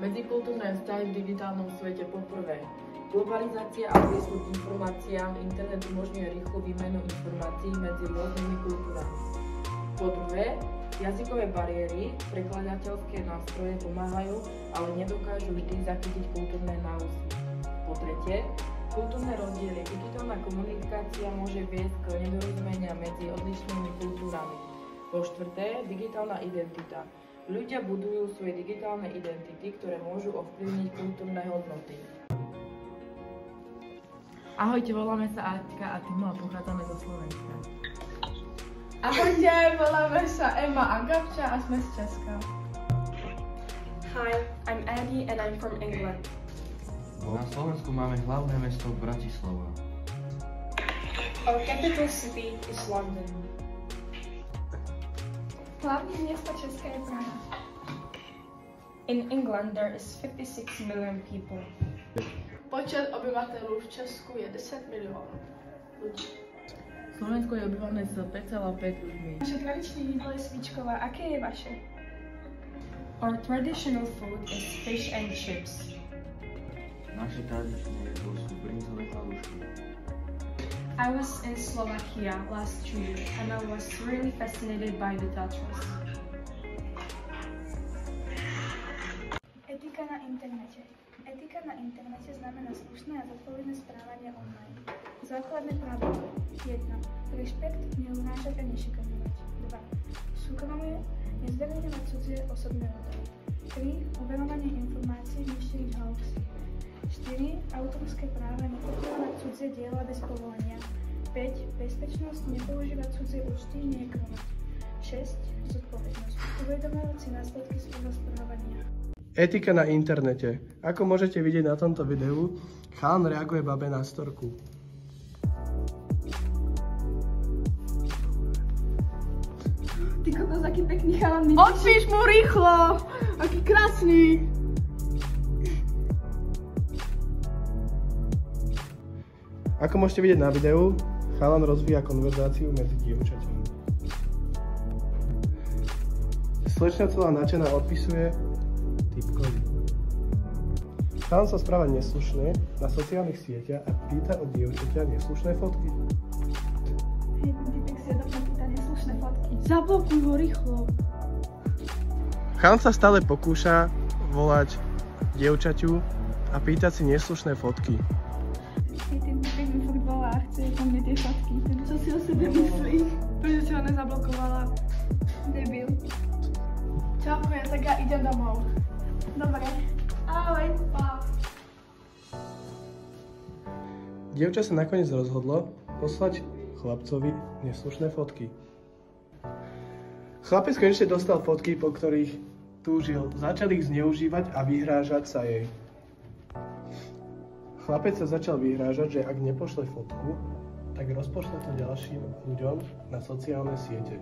Medzikultúrne vzťahy v digitálnom svete poprvé. Globalizácia a prístup k informáciám internet umožňuje rýchlu výmenu informácií medzi rôznymi kultúrami. Po druhé, jazykové bariéry, prekladateľské nástroje pomáhajú, ale nedokážu vždy zachytiť kultúrne náusy. Po tretie, kultúrne rozdiely. Digitálna komunikácia môže viesť k nedorozumeniam medzi odlišnými kultúrami. Po štvrté, digitálna identita. Ľudia budujú svoje digitálne identity, ktoré môžu ovplyvniť kultúrne hodnoty. Ahojte, voláme sa Aťka a Timo a pochádzame zo Slovenska. Ahojte, voláme sa Emma a Gabča a sme z Česka. Hi, I'm Annie and I'm from England. Na Slovensku máme hlavné mesto Bratislava. Our capital city is London. Hlavné mesto Česka je Praha. In England there is 56 million people. Počet obyvateľov v Česku je 10 miliónov ľudí. Slovensko je obyvané s 5,5 ľuďmi. Naše tradičné jedlo je svíčková. Aké je vaše? Our traditional food is fish and chips. Naše tradičné jedlo sú brinzové halušky. I was in Slovakia last year and I was really fascinated by the Tatras. Etika na internete. Etika na internete znamená slušné a zodpovedné správanie online. Základné pravidlá. 1. Rešpekt, neurážať a nešikanovať. 2. Súkromie, nezverejňovať cudzie osobné údaje. 3. Overovanie informácií, nešíriť hoaxy. 4. Autorské práva, nekopírovať cudzie diela bez povolenia. 5. Bezpečnosť, nepoužívať cudzie účty, neklamať. 6. Zodpovednosť, uvedomovať si následky svojho správania. Etika na internete. Ako môžete vidieť na tomto videu, chalan reaguje babe na storku. Ty kokos, aký pekný chalan mi. Odpíš mu rýchlo! Aký krásny! Ako môžete vidieť na videu, chalan rozvíja konverzáciu medzi dievčaťami. Slečna celá nadšená odpisuje typkovi. Chalan sa správa neslušne na sociálnych sieťach a pýta od dievčaťa neslušné fotky. Hej, ten typek si odo mňa pýta neslušné fotky. Zablokuj ho rýchlo. Chalan sa stále pokúša volať dievčaťu a pýtať si neslušné fotky. Hej, ten typek mi fakt volá a chce po mne tie fotky. Ten čo si o sebe myslí? Prečo si ho nezablokovala? Debil. Ďakujem, tak ja idem domov. Dobre. Ahoj, pa. Dievča sa nakoniec rozhodlo poslať chlapcovi neslušné fotky. Chlapec konečne dostal fotky, po ktorých túžil, začal ich zneužívať a vyhrážať sa jej. Chlapec sa začal vyhrážať, že ak nepošle fotku, tak rozpošle to ďalším ľuďom na sociálne siete.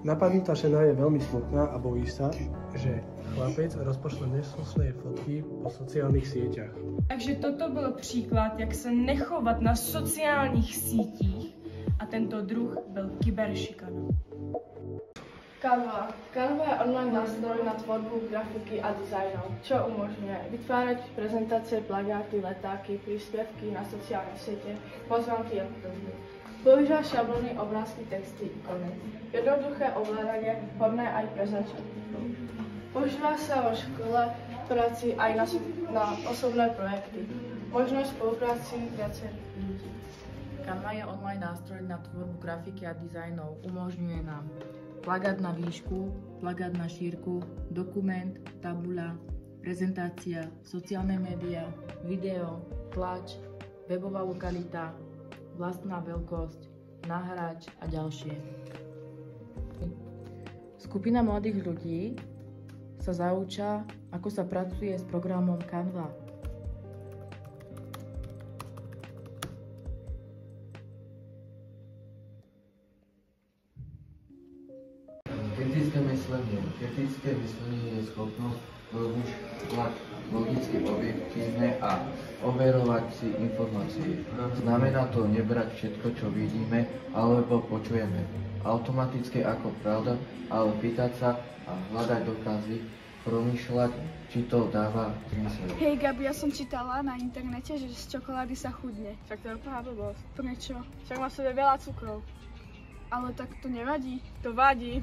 Napadnutá žena je veľmi smutná a bojí sa, že chlapec rozpošle neslušné fotky po sociálnych sieťach. Takže toto byl příklad, jak se nechovat na sociálních sítích a tento druh byl kyberšikana. Canva. Canva je online nástroj na tvorbu grafiky a dizajnov, čo umožňuje vytvárať prezentácie, plagáty, letáky, príspevky na sociálne siete, pozvánky a podobne. Používa šablóny, obrázky, texty, ikony. Jednoduché ovládanie, vhodné aj pre začiatníkov. Používa sa vo škole, práci aj na osobné projekty. Možnosť spolupráci viacerých ľudí. Canva je online nástroj na tvorbu grafiky a dizajnov. Umožňuje nám plagát na výšku, plagát na šírku, dokument, tabuľa, prezentácia, sociálne médiá, video, tlač, webová lokalita, vlastná veľkosť, nahráč a ďalšie. Skupina mladých ľudí sa zaučia, ako sa pracuje s programom Canva. Kritické myslenie je schopnosť rozmýšľať logicky, objektívne a overovať si informácie. Znamená to nebrať všetko, čo vidíme alebo počujeme automaticky ako pravda, ale pýtať sa a hľadať dokazy promýšľať, či to dáva zmysel. Hej Gabi, ja som čítala na internete, že z čokolády sa chudne. Však to je úplná blbosť. Prečo? Však má v sebe veľa cukrov. Ale tak to nevadí. To vadí.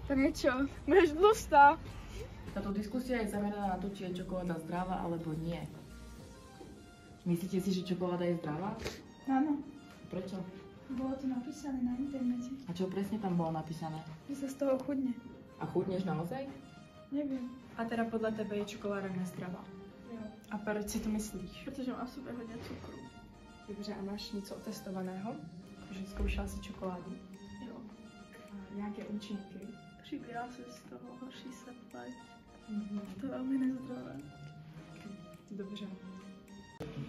Prečo? Budeš tlustá. Táto diskusia je zameraná na to, či je čokoláda zdravá alebo nie. Myslíte si, že čokoláda je zdravá? Áno. Prečo? Bolo to napísané na internete. A čo presne tam bolo napísané? Že sa z toho chudne. A chudneš naozaj? Neviem. A teda podľa tebe je čokoláda nezdravá. Jo. A proč si to myslíš? Pretože má v sebe hodně cukru. Dobře, a máš něco otestovaného? Že zkoušela si čokoládu? Jo. A nějaké účinky? Přibírá se z toho, horší se pleť. To je velmi nezdravé. Dobře.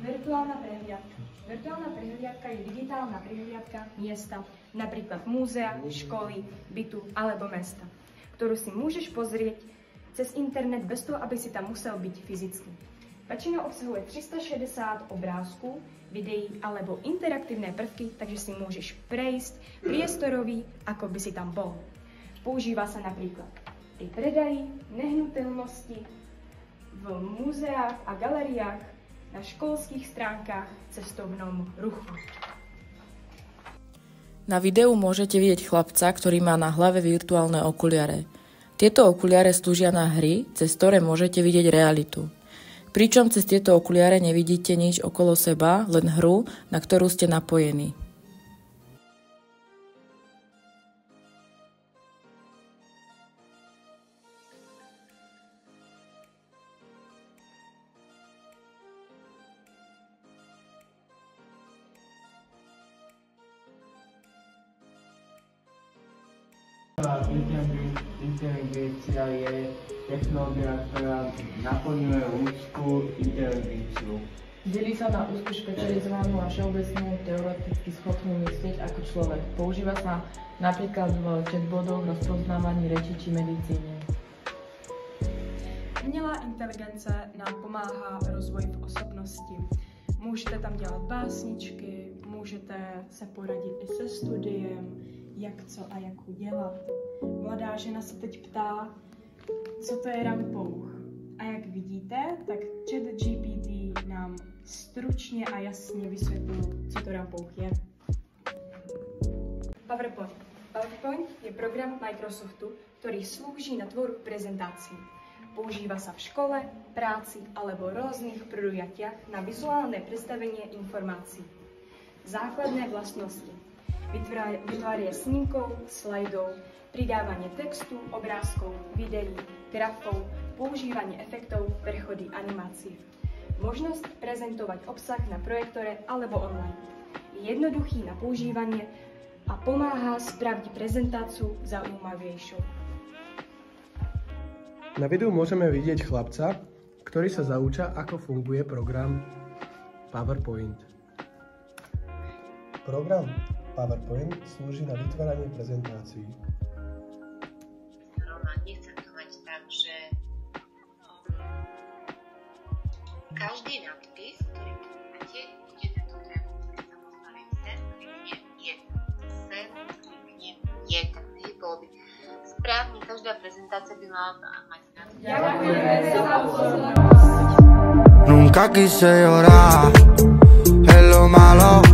Virtuálna prehliadka. Virtuálna prehliadka je digitálna prehliadka miesta, napríklad múzea, školy, bytu alebo mesta, ktorú si môžeš pozrieť cez internet bez toho, aby si tam musel byť fyzicky. Väčšinou obsahuje 360 obrázků, videí alebo interaktívne prvky, takže si môžeš prejsť priestorový, ako by si tam bol. Používa sa napríklad pri predaji nehnuteľnosti, v múzeách a galeriách, na školských stránkach, cestovnom ruchu. Na videu môžete vidieť chlapca, ktorý má na hlave virtuálne okuliare. Tieto okuliare slúžia na hry, cez ktoré môžete vidieť realitu. Pričom cez tieto okuliare nevidíte nič okolo seba, len hru, na ktorú ste napojení. Inteligencia je technológia, ktorá naplňuje ľudskú inteligenciu. Delí sa na úzku špecializovanú a všeobecnú teoreticky schopnú myslieť ako človek. Používa sa napríklad v chatbotoch, rozpoznávaní reči či medicíne. Umělá inteligence nám pomáhá rozvoji v osobnosti. Můžete tam dělat básničky, můžete se poradit i se studiem, jak co a jak udělat. Mladá žena se teď ptá, co to je rampouch. A jak vidíte, tak ChatGPT nám stručně a jasně vysvětlil, co to rampouch je. PowerPoint. PowerPoint je program Microsoftu, ktorý slúži na tvorbu prezentácií. Používa sa v škole, práci alebo rôznych podujatiach na vizuálne predstavenie informácií. Základné vlastnosti. Vytváranie snímkov, slajdov, pridávanie textu, obrázkov, videí, grafov, používanie efektov, prechody, animácie. Možnosť prezentovať obsah na projektore alebo online. Je jednoduchý na používanie a pomáha spraviť prezentáciu zaujímavejšou. Na videu môžeme vidieť chlapca, ktorý sa zauča, ako funguje program PowerPoint. Program PowerPoint slúži na vytváranie prezentácií. Nechcem to mať tak, že každý nadpis, ktorý tu máte, bude tento tému. Samozrejme, sen klikne jeden. Sen klikne jeden. Bolo by správne, každá prezentácia by mala mať nadpis. Ďakujeme za pozornosť. Nunca quise llorar, es lo malo.